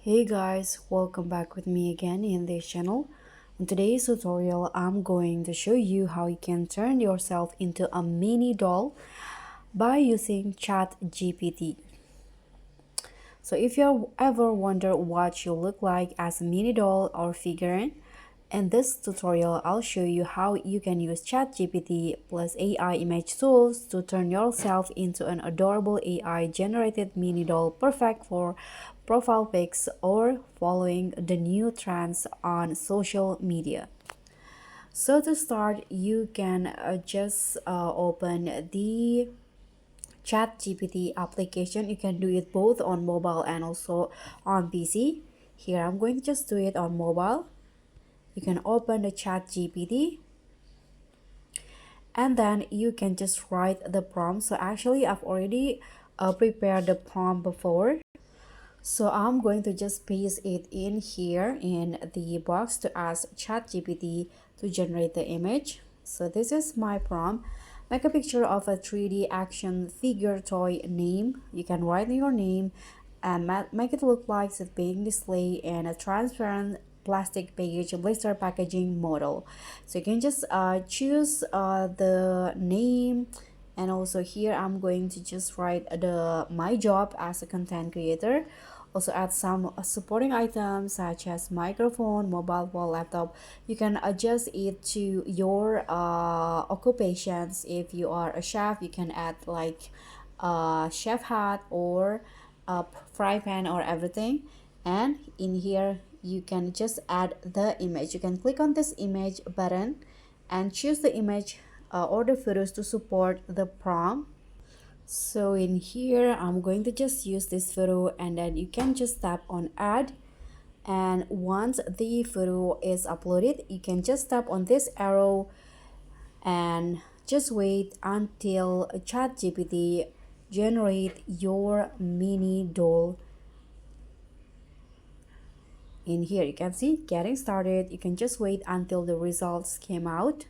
Hey guys, welcome back with me again in this channel. In today's tutorial, I'm going to show you how you can turn yourself into a mini doll by using ChatGPT. So if you ever wonder what you look like as a mini doll or figurine, in this tutorial, I'll show you how you can use ChatGPT plus AI image tools to turn yourself into an adorable AI generated mini doll perfect for profile pics or following the new trends on social media. So to start, you can just open the ChatGPT application. You can do it both on mobile and also on PC. Here I'm going to just do it on mobile. You can open the ChatGPT and then you can just write the prompt. So actually I've already prepared the prompt before. So I'm going to just paste it in here in the box to ask ChatGPT to generate the image. So this is my prompt. Make a picture of a 3D action figure toy name. You can write your name and make it look like it's being displayed in a transparent plastic package blister packaging model. So you can just choose the name, and also here I'm going to just write the my job as a content creator. Also add some supporting items such as microphone, mobile phone, laptop. You can adjust it to your occupations. If you are a chef, you can add like a chef hat or a fry pan or everything. And in here you can just add the image. You can click on this image button and choose the image or the photos to support the prompt. So in here I'm going to just use this photo, and then you can just tap on add, and once the photo is uploaded you can just tap on this arrow and just wait until ChatGPT generate your mini doll. In here you can see getting started. You can just wait until the results came out.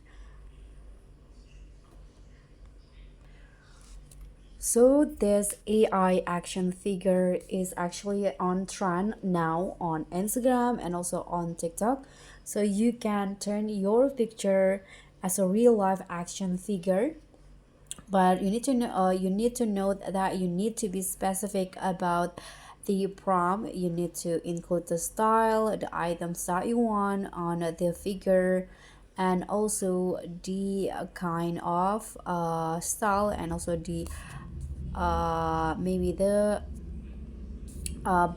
So this AI action figure is actually on trend now on Instagram and also on TikTok. So you can turn your picture as a real life action figure, but you need to note that you need to be specific about the prompt. You need to include the style, the items that you want on the figure, and also the kind of style, and also the maybe the uh,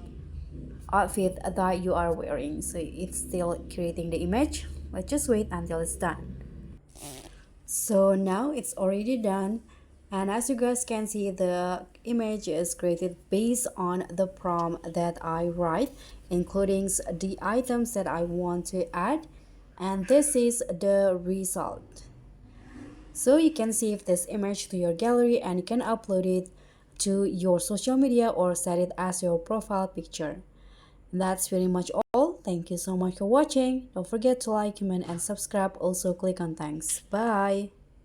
outfit that you are wearing. So it's still creating the image. Let's just wait until it's done. So now it's already done, and as you guys can see, the image is created based on the prompt that I write, including the items that I want to add, and this is the result. So you can save this image to your gallery and you can upload it to your social media or set it as your profile picture. That's pretty much all. Thank you so much for watching. Don't forget to like, comment, and subscribe. Also click on thanks. Bye.